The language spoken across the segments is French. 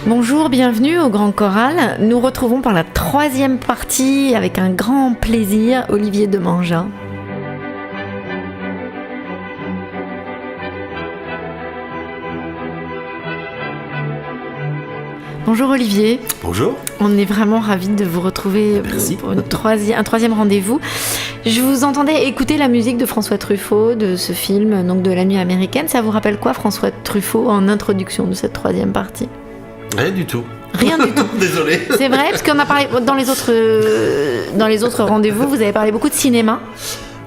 Bonjour, bienvenue au Grand Choral. Nous retrouvons pour la 3e partie avec un grand plaisir Olivier Demangin. Bonjour Olivier. Bonjour. On est vraiment ravis de vous retrouver pour un troisième rendez-vous. Je vous entendais écouter la musique de François Truffaut, de ce film, donc de La Nuit américaine. Ça vous rappelle quoi, François Truffaut, en introduction de cette 3e partie ? Rien du tout. Rien du tout. Désolé. C'est vrai, parce qu'on a parlé dans les autres rendez-vous, vous avez parlé beaucoup de cinéma.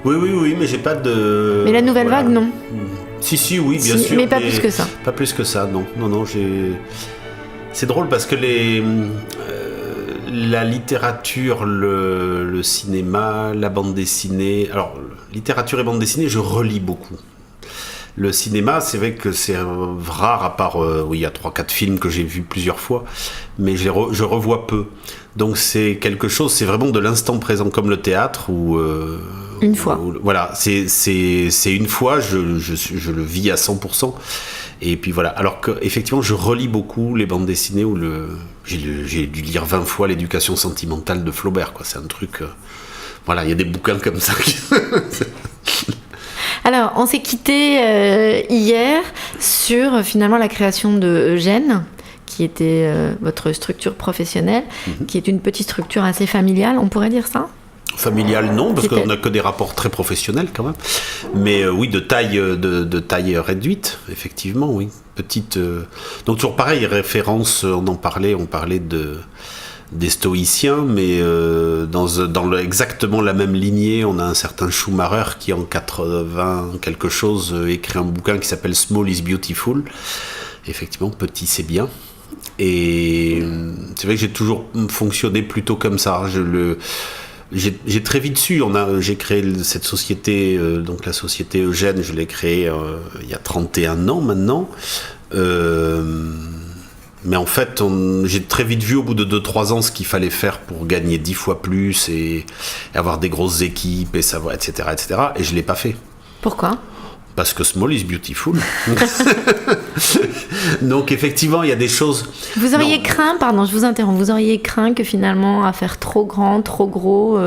Oui, mais j'ai pas de... Mais la nouvelle vague, non. Si, oui, bien sûr. Mais pas plus que ça. Pas plus que ça, non, j'ai... C'est drôle parce que la littérature, le cinéma, la bande dessinée... Alors, littérature et bande dessinée, je relis beaucoup. Le cinéma, c'est vrai que c'est rare, à part, il y a 3-4 films que j'ai vus plusieurs fois, mais je revois peu. Donc c'est quelque chose, c'est vraiment de l'instant présent, comme le théâtre, où... une fois. Voilà, c'est une fois, je le vis à 100%. Et puis voilà, alors qu'effectivement, je relis beaucoup les bandes dessinées, j'ai dû lire 20 fois l'Éducation sentimentale de Flaubert, quoi. C'est un truc... voilà, il y a des bouquins comme ça qui... Alors, on s'est quitté hier sur finalement la création de Eugène, qui était votre structure professionnelle, qui est une petite structure assez familiale, on pourrait dire ça ? Familiale, non, parce qu'on n'a que des rapports très professionnels quand même. Mais oui, de taille réduite, effectivement, oui. Petite. Donc toujours pareil, référence, on parlait des stoïciens, mais dans exactement la même lignée, on a un certain Schumacher qui en 80 quelque chose écrit un bouquin qui s'appelle Small is Beautiful. Effectivement, petit c'est bien. Et c'est vrai que j'ai toujours fonctionné plutôt comme ça. J'ai très vite su, j'ai créé cette société, donc la société Eugène, je l'ai créée il y a 31 ans maintenant. Mais en fait, j'ai très vite vu au bout de 2-3 ans ce qu'il fallait faire pour gagner 10 fois plus et avoir des grosses équipes, et savoir, etc., etc. Et je ne l'ai pas fait. Pourquoi ? Parce que small is beautiful. Donc effectivement, il y a des choses... Vous auriez craint, pardon, je vous interromps, vous auriez craint que finalement, à faire trop grand, trop gros,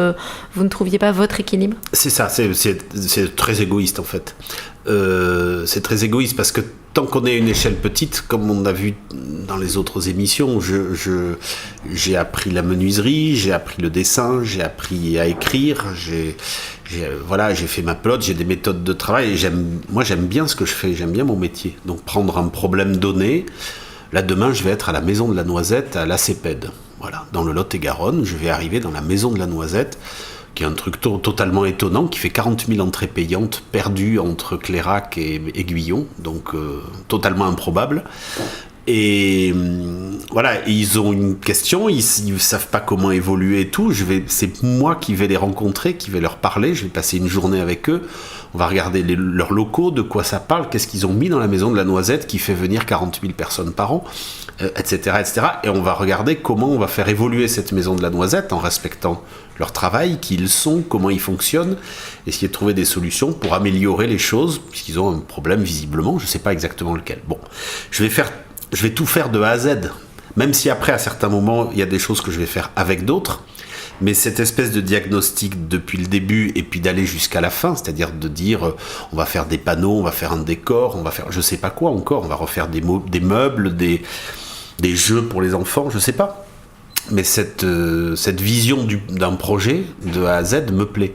vous ne trouviez pas votre équilibre ? C'est ça, c'est très égoïste en fait. C'est très égoïste parce que tant qu'on est à une échelle petite, comme on a vu dans les autres émissions, j'ai appris la menuiserie, j'ai appris le dessin, j'ai appris à écrire, j'ai fait ma pelote, j'ai des méthodes de travail et j'aime bien ce que je fais, j'aime bien mon métier. Donc prendre un problème donné, là demain je vais être à la Maison de la Noisette à l'ACPED, voilà, dans le Lot-et-Garonne, je vais arriver dans la Maison de la Noisette, qui est un truc totalement étonnant, qui fait 40 000 entrées payantes perdues entre Clairac et Aiguillon, donc totalement improbable. Et voilà, ils ont une question, ils savent pas comment évoluer et tout. C'est moi qui vais les rencontrer, qui vais leur parler. Je vais passer une journée avec eux. On va regarder leurs locaux, de quoi ça parle, qu'est-ce qu'ils ont mis dans la Maison de la Noisette qui fait venir 40 000 personnes par an, etc., etc. Et on va regarder comment on va faire évoluer cette Maison de la Noisette en respectant leur travail, qui ils sont, comment ils fonctionnent, essayer de trouver des solutions pour améliorer les choses, puisqu'ils ont un problème visiblement, je sais pas exactement lequel. Bon, je vais tout faire de A à Z, même si après, à certains moments, il y a des choses que je vais faire avec d'autres, mais cette espèce de diagnostic depuis le début et puis d'aller jusqu'à la fin, c'est-à-dire de dire on va faire des panneaux, on va faire un décor, on va faire je sais pas quoi encore, on va refaire des meubles, des jeux pour les enfants, je sais pas. Mais cette vision d'un projet de A à Z me plaît.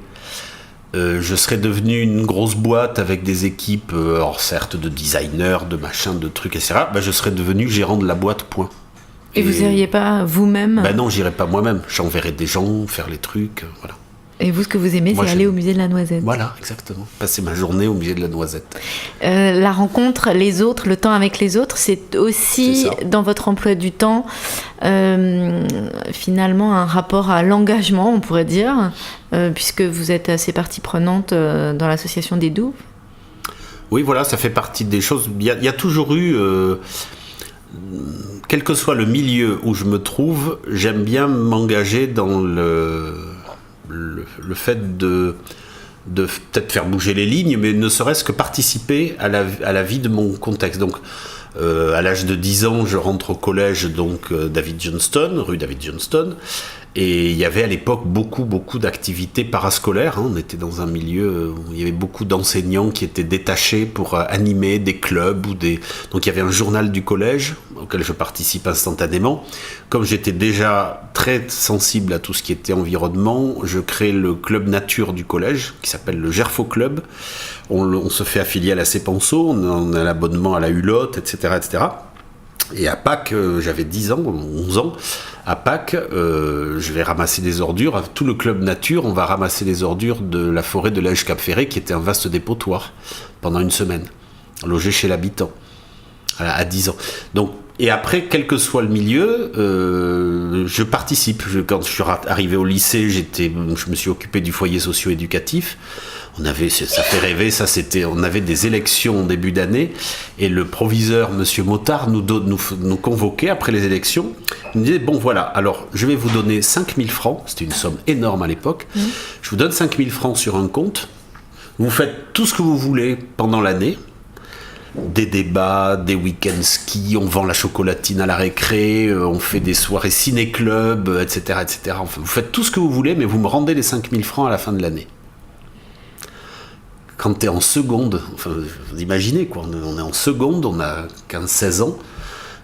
Je serais devenu une grosse boîte avec des équipes, alors certes de designers, de machins, de trucs, etc. Je serais devenu gérant de la boîte, point. Et vous n'iriez pas vous-même ? Non, j'irais pas moi-même. J'enverrais des gens faire les trucs, voilà. Et vous, ce que vous aimez, c'est aller au musée de la Noisette. Voilà, exactement. Passer ma journée au musée de la Noisette. La rencontre, les autres, le temps avec les autres, c'est aussi dans votre emploi du temps, finalement, un rapport à l'engagement, on pourrait dire, puisque vous êtes assez partie prenante dans l'association des Douves. Oui, voilà, ça fait partie des choses. Il y a toujours eu... quel que soit le milieu où je me trouve, j'aime bien m'engager dans le fait de peut-être faire bouger les lignes, mais ne serait-ce que participer à la vie de mon contexte. Donc, À l'âge de 10 ans, je rentre au collège, donc David Johnston, rue David Johnston. Et il y avait à l'époque beaucoup d'activités parascolaires. On était dans un milieu où il y avait beaucoup d'enseignants qui étaient détachés pour animer des clubs. Donc il y avait un journal du collège auquel je participe instantanément. Comme j'étais déjà très sensible à tout ce qui était environnement, je crée le club nature du collège qui s'appelle le Gerfo Club. On se fait affilier à la Cépenceau, on a l'abonnement à la Hulotte, etc. etc. Et à Pâques, j'avais 10 ans, 11 ans, à Pâques, je vais ramasser des ordures. Tout le club nature, on va ramasser les ordures de la forêt de l'Ège-Cap-Ferré, qui était un vaste dépotoir, pendant une semaine, logé chez l'habitant, à 10 ans. Donc, et après, quel que soit le milieu, je participe. Quand je suis arrivé au lycée, je me suis occupé du foyer socio-éducatif. Ça fait rêver, on avait des élections en début d'année, et le proviseur, monsieur Motard, nous convoquait après les élections. Il nous disait, bon voilà, alors je vais vous donner 5 000 francs, c'était une somme énorme à l'époque, je vous donne 5 000 francs sur un compte, vous faites tout ce que vous voulez pendant l'année, des débats, des week-ends ski, on vend la chocolatine à la récré, on fait des soirées ciné-club, etc., etc. Enfin, vous faites tout ce que vous voulez, mais vous me rendez les 5 000 francs à la fin de l'année. Quand tu es en seconde, enfin, vous imaginez quoi, on est en seconde, on a 15-16 ans,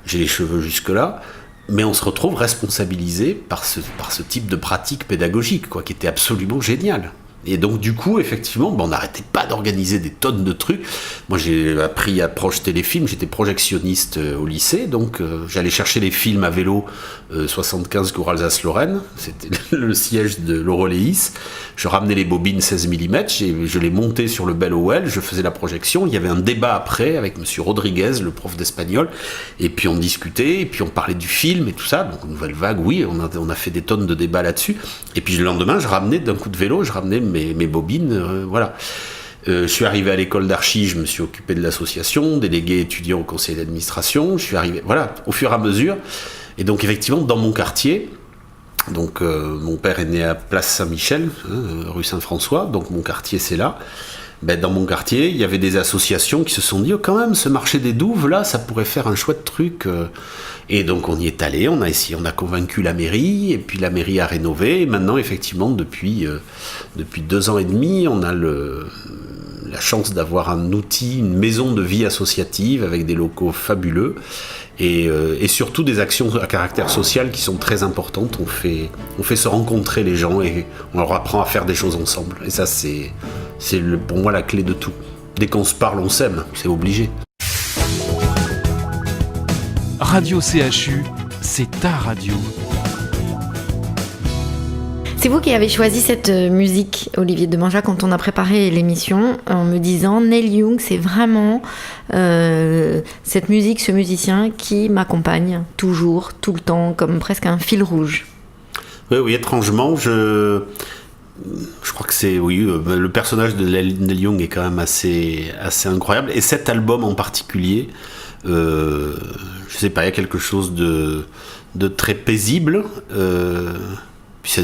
j'ai les cheveux jusque-là, mais on se retrouve responsabilisé par ce type de pratique pédagogique, quoi, qui était absolument génial. Et donc du coup, effectivement, on n'arrêtait pas d'organiser des tonnes de trucs. Moi, j'ai appris à projeter les films, j'étais projectionniste au lycée, donc j'allais chercher les films à vélo 75 Cour Alsace-Lorraine, c'était le siège de l'Euroléis. Je ramenais les bobines 16 mm, je les montais sur le Bell OL, je faisais la projection. Il y avait un débat après avec monsieur Rodriguez, le prof d'espagnol, et puis on discutait, et puis on parlait du film et tout ça. Donc Nouvelle Vague, oui, on a fait des tonnes de débats là-dessus. Et puis le lendemain, je ramenais d'un coup de vélo, mes bobines, voilà. Je suis arrivé à l'école d'archi, je me suis occupé de l'association, délégué étudiant au conseil d'administration. Je suis arrivé, voilà, au fur et à mesure. Et donc effectivement, dans mon quartier, donc mon père est né à Place Saint-Michel, rue Saint-François, donc mon quartier c'est là. Dans mon quartier, il y avait des associations qui se sont dit, oh, quand même, ce marché des douves là, ça pourrait faire un chouette truc. Et donc on y est allé, on a essayé, on a convaincu la mairie, et puis la mairie a rénové. Et maintenant, effectivement, depuis 2 ans et demi, on a la chance d'avoir un outil, une maison de vie associative avec des locaux fabuleux. Et surtout des actions à caractère social qui sont très importantes. On fait se rencontrer les gens et on leur apprend à faire des choses ensemble. Et ça, c'est pour moi la clé de tout. Dès qu'on se parle, on s'aime, c'est obligé. Radio CHU, c'est ta radio. C'est vous qui avez choisi cette musique, Olivier Demanja, quand on a préparé l'émission, en me disant Neil Young, c'est vraiment cette musique, ce musicien qui m'accompagne toujours, tout le temps, comme presque un fil rouge. Oui, étrangement, je crois que c'est, le personnage de Neil Young est quand même assez incroyable. Et cet album en particulier, je sais pas, il y a quelque chose de très paisible.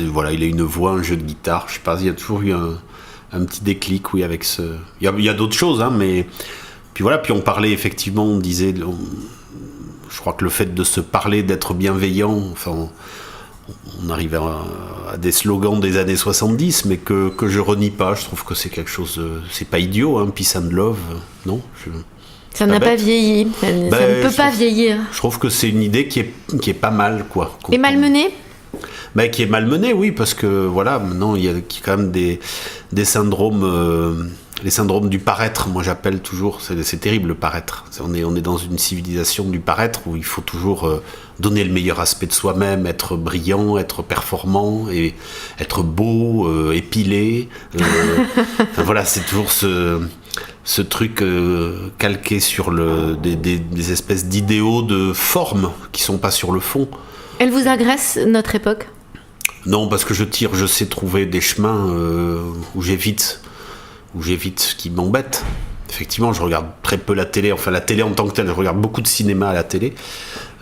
Voilà, il a une voix, un jeu de guitare, je sais pas, il y a toujours eu un petit déclic, oui, avec ce... Il y a d'autres choses, mais... Puis voilà, puis on parlait effectivement, on disait... Je crois que le fait de se parler, d'être bienveillant, enfin... On arrive à des slogans des années 70, mais que je renie pas, je trouve que c'est quelque chose... C'est pas idiot, Peace and Love, non ça n'a pas vieilli, ça ne peut pas vieillir. Je trouve que c'est une idée qui est pas mal, quoi. Et malmenée ? Qui est malmené, oui, parce que voilà, maintenant il y a quand même des syndromes, les syndromes du paraître. Moi j'appelle toujours, c'est terrible le paraître. On est dans une civilisation du paraître où il faut toujours donner le meilleur aspect de soi-même, être brillant, être performant, et être beau, épilé. Voilà, c'est toujours ce truc calqué sur des espèces d'idéaux de forme qui sont pas sur le fond. Elle vous agresse, notre époque ? Non, parce que je sais trouver des chemins où j'évite ce qui m'embête. Effectivement, je regarde très peu la télé, enfin la télé en tant que telle, je regarde beaucoup de cinéma à la télé,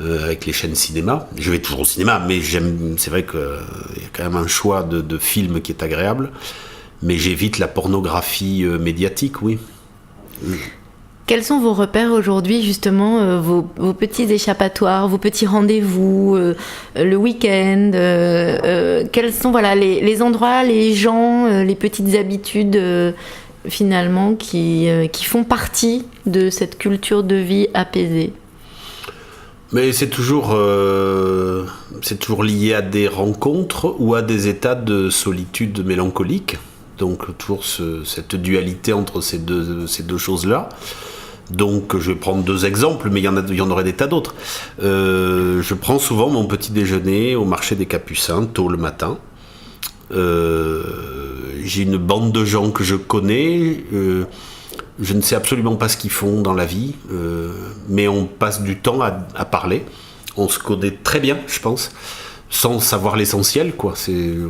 avec les chaînes cinéma. Je vais toujours au cinéma, mais c'est vrai qu'il y a quand même un choix de films qui est agréable, mais j'évite la pornographie médiatique, oui. Quels sont vos repères aujourd'hui, justement, vos petits échappatoires, vos petits rendez-vous, le week-end quels sont les endroits, les gens, les petites habitudes finalement qui font partie de cette culture de vie apaisée? Mais c'est toujours lié à des rencontres ou à des états de solitude mélancolique. Donc toujours cette dualité entre ces deux choses-là. Donc je vais prendre 2 exemples, mais il y en aurait des tas d'autres. Je prends souvent mon petit déjeuner au marché des Capucins, tôt le matin. J'ai une bande de gens que je connais. Je ne sais absolument pas ce qu'ils font dans la vie, mais on passe du temps à parler. On se connaît très bien, je pense, sans savoir l'essentiel, quoi.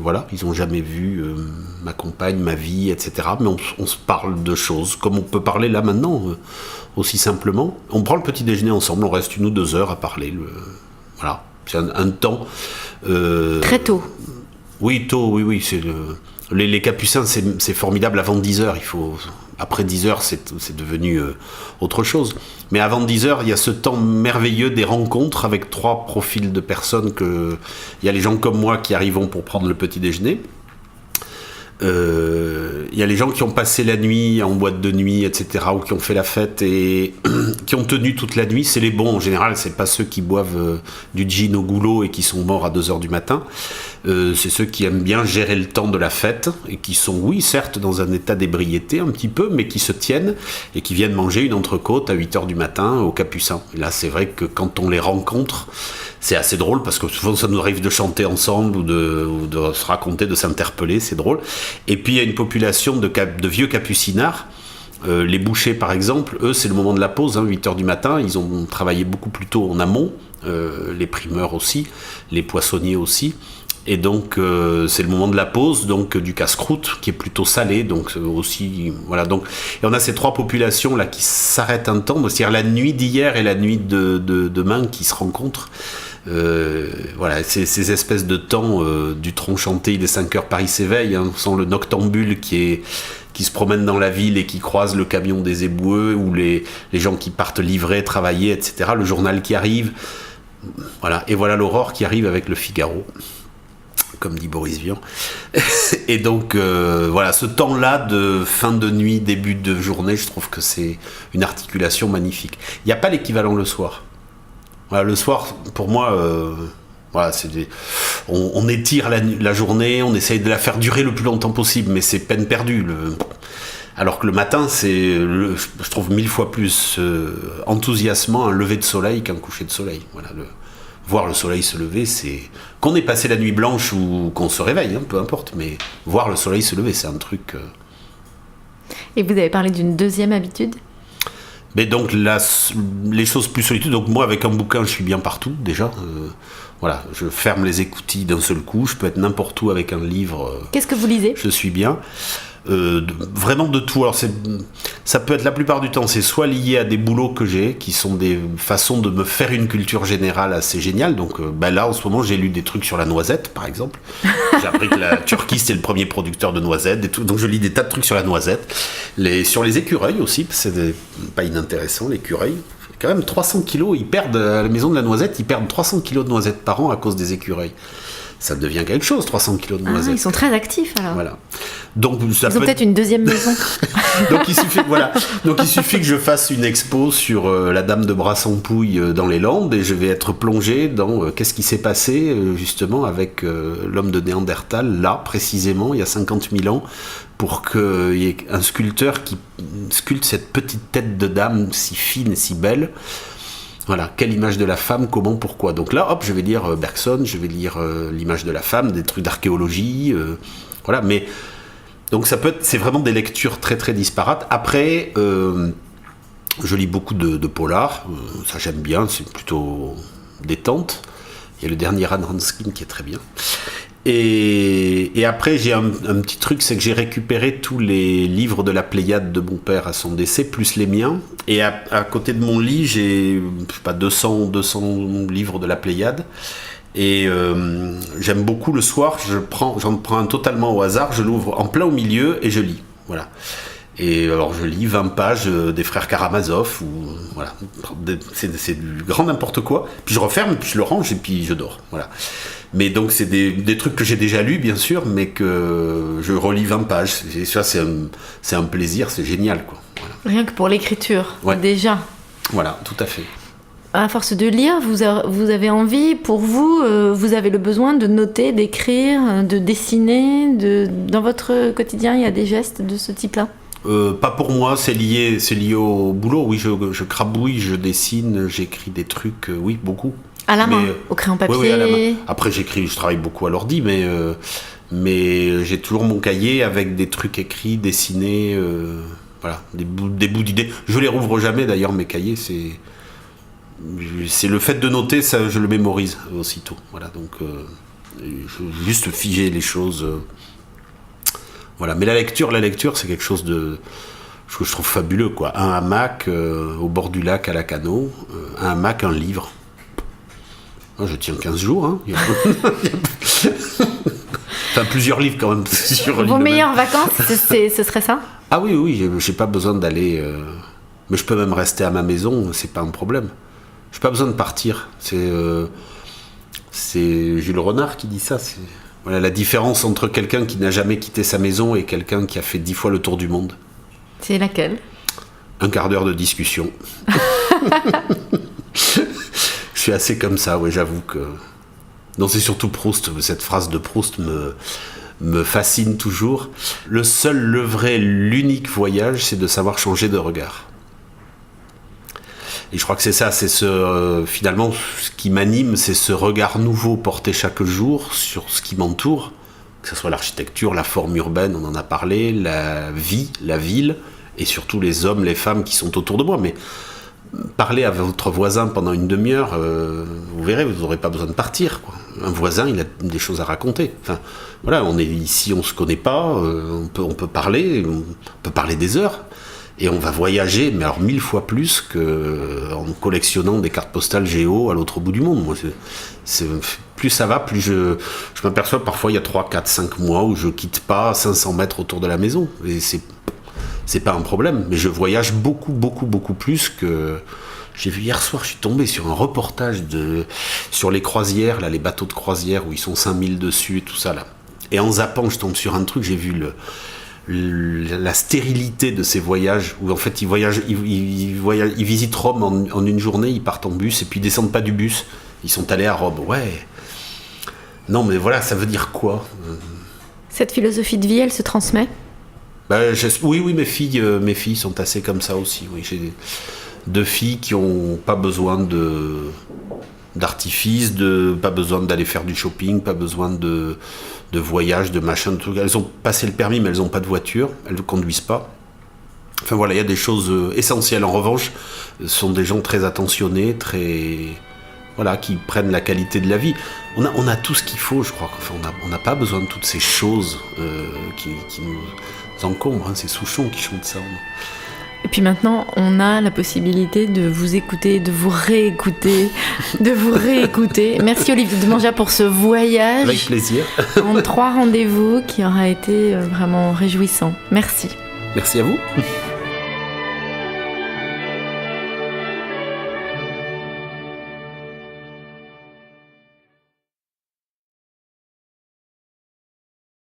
Voilà, ils n'ont jamais vu ma compagne, ma vie, etc. Mais on se parle de choses, comme on peut parler là maintenant, aussi simplement. On prend le petit déjeuner ensemble, on reste 1 ou 2 heures à parler. Voilà, c'est un temps... Très tôt. Oui, tôt, oui. Les Capucins, c'est formidable avant 10 heures. Après 10 heures, c'est devenu autre chose. Mais avant 10 heures, il y a ce temps merveilleux des rencontres avec 3 profils de personnes. Il y a les gens comme moi qui arrivons pour prendre le petit déjeuner. Il y a les gens qui ont passé la nuit en boîte de nuit, etc., ou qui ont fait la fête et qui ont tenu toute la nuit. C'est les bons en général, c'est pas ceux qui boivent du gin au goulot et qui sont morts à 2h du matin. C'est ceux qui aiment bien gérer le temps de la fête et qui sont, oui, certes, dans un état d'ébriété un petit peu, mais qui se tiennent et qui viennent manger une entrecôte à 8h du matin au Capucin. Et là, c'est vrai que quand on les rencontre, c'est assez drôle parce que souvent ça nous arrive de chanter ensemble ou de se raconter, de s'interpeller, c'est drôle. Et puis il y a une population de vieux capucinards. Les bouchers par exemple, eux c'est le moment de la pause, 8h du matin, ils ont travaillé beaucoup plus tôt en amont, les primeurs aussi, les poissonniers aussi. Et donc c'est le moment de la pause, donc du casse-croûte qui est plutôt salé, donc aussi voilà. Donc et on a ces 3 populations là qui s'arrêtent un temps, c'est-à-dire la nuit d'hier et la nuit de demain qui se rencontrent. Voilà, ces espèces de temps du tronc chanté, il est 5h, Paris s'éveille, sans le noctambule qui se promène dans la ville et qui croise le camion des éboueux ou les gens qui partent livrer, travailler, etc. Le journal qui arrive, voilà, et voilà l'aurore qui arrive avec le Figaro, comme dit Boris Vian. Et donc voilà, ce temps-là de fin de nuit, début de journée, je trouve que c'est une articulation magnifique. Il n'y a pas l'équivalent le soir. Voilà, le soir, pour moi, voilà, on étire la journée, on essaye de la faire durer le plus longtemps possible, mais c'est peine perdue. Alors que le matin, je trouve 1000 fois plus enthousiasmant un lever de soleil qu'un coucher de soleil. Voilà, voir le soleil se lever, c'est... Qu'on ait passé la nuit blanche ou qu'on se réveille, peu importe, mais voir le soleil se lever, c'est un truc... Et vous avez parlé d'une 2e habitude ? Mais donc les choses plus solitudes, donc moi avec un bouquin je suis bien partout déjà, voilà, je ferme les écoutilles d'un seul coup, je peux être n'importe où avec un livre. Qu'est-ce que vous lisez ? Je suis bien. Vraiment de tout. Alors ça peut être la plupart du temps, c'est soit lié à des boulots que j'ai, qui sont des façons de me faire une culture générale assez géniale. Donc là en ce moment j'ai lu des trucs sur la noisette par exemple. J'ai appris que la Turquie c'était le premier producteur de noisettes et tout. Donc je lis des tas de trucs sur la noisette. Sur les écureuils aussi, c'est pas inintéressant l'écureuil. Quand même 300 kilos, ils perdent à la maison de la noisette, ils perdent 300 kilos de noisettes par an à cause des écureuils. Ça devient quelque chose, 300 kilos de noisettes. Ils sont très actifs alors. Voilà. Donc, ils ont peut-être une 2e maison. Donc il suffit que je fasse une expo sur la dame de Brassempouille dans les Landes et je vais être plongé dans qu'est-ce qui s'est passé justement avec l'homme de Néandertal, là précisément, il y a 50 000 ans, pour qu'il y ait un sculpteur qui sculpte cette petite tête de dame si fine et si belle. Voilà, quelle image de la femme, comment, pourquoi. Donc là, hop, je vais lire Bergson, je vais lire l'image de la femme, des trucs d'archéologie, voilà. Mais donc c'est vraiment des lectures très très disparates. Après, je lis beaucoup de polars, ça j'aime bien, c'est plutôt détente. Il y a le dernier Anne Hanskin qui est très bien. Et après, j'ai un petit truc, c'est que j'ai récupéré tous les livres de la Pléiade de mon père à son décès, plus les miens. Et à côté de mon lit, j'ai 200 livres de la Pléiade. Et j'aime beaucoup le soir, j'en prends un totalement au hasard, je l'ouvre en plein au milieu et je lis. Voilà. Et alors je lis 20 pages des frères Karamazov, ou voilà, c'est du grand n'importe quoi. Puis je referme, puis je le range et puis je dors. Voilà. Mais donc c'est des trucs que j'ai déjà lus bien sûr, mais que je relis 20 pages. Et ça c'est un plaisir, c'est génial quoi. Voilà. Rien que pour l'écriture, déjà. Voilà, tout à fait. À force de lire, vous avez envie, pour vous, vous avez le besoin de noter, d'écrire, de dessiner. Dans votre quotidien, il y a des gestes de ce type-là ? Pas pour moi, c'est lié au boulot. Oui, je crabouille, je dessine, j'écris des trucs, oui, beaucoup. À la main, au crayon papier. Oui, à la main. Après, je travaille beaucoup à l'ordi, mais j'ai toujours mon cahier avec des trucs écrits, dessinés, voilà, des bouts d'idées. Je les rouvre jamais d'ailleurs, mes cahiers, c'est le fait de noter, ça, je le mémorise aussitôt. Voilà, donc je juste figer les choses. Voilà, mais la lecture, c'est quelque chose que je trouve fabuleux, quoi. Un hamac au bord du lac à Lacanau, un hamac, un livre. Je tiens 15 jours. Hein. Enfin, plusieurs livres quand même. Vos meilleures vacances, ce serait ça ? Ah oui, j'ai pas besoin d'aller... Mais je peux même rester à ma maison, c'est pas un problème. J'ai pas besoin de partir. C'est Jules Renard qui dit ça. Voilà la différence entre quelqu'un qui n'a jamais quitté sa maison et quelqu'un qui a fait 10 fois le tour du monde. C'est laquelle ? Un quart d'heure de discussion. Je suis assez comme ça, oui, j'avoue que... Non, c'est surtout Proust, cette phrase de Proust me fascine toujours. Le seul, le vrai, l'unique voyage, c'est de savoir changer de regard. Et je crois que c'est ça, finalement, ce qui m'anime, c'est ce regard nouveau porté chaque jour sur ce qui m'entoure, que ce soit l'architecture, la forme urbaine, on en a parlé, la vie, la ville, et surtout les hommes, les femmes qui sont autour de moi. Mais parler à votre voisin pendant une demi-heure, vous verrez, vous n'aurez pas besoin de partir, quoi. Un voisin, il a des choses à raconter. Enfin, voilà, on est ici, on ne se connaît pas, on peut parler des heures. Et on va voyager, mais alors 1000 fois plus qu'en collectionnant des cartes postales géo à l'autre bout du monde. Moi, plus ça va, plus je m'aperçois parfois il y a 3, 4, 5 mois où je quitte pas 500 mètres autour de la maison. Et c'est pas un problème, mais je voyage beaucoup, beaucoup, beaucoup plus que... J'ai vu hier soir, je suis tombé sur un reportage sur les croisières, là, les bateaux de croisière où ils sont 5000 dessus et tout ça là. Et en zappant, je tombe sur un truc, j'ai vu la stérilité de ces voyages où en fait ils visitent Rome en une journée, ils partent en bus et puis ils descendent pas du bus, ils sont allés à Rome. Ouais. Non mais voilà, ça veut dire quoi ? Cette philosophie de vie, elle se transmet ? Oui, mes filles sont assez comme ça aussi. Oui, j'ai 2 filles qui ont pas besoin d'artifice, pas besoin d'aller faire du shopping, pas besoin de voyage, de machin, de trucs. Elles ont passé le permis, mais elles n'ont pas de voiture, elles ne conduisent pas. Enfin voilà, il y a des choses essentielles. En revanche, ce sont des gens très attentionnés, qui prennent la qualité de la vie. On a tout ce qu'il faut, je crois. Enfin, on n'a pas besoin de toutes ces choses qui nous encombrent. Hein. C'est Souchon qui chante ça. Et puis maintenant, on a la possibilité de vous écouter, de vous réécouter, Merci Olivier de Demangea pour ce voyage. Avec plaisir. En 3 rendez-vous qui aura été vraiment réjouissant. Merci. Merci à vous.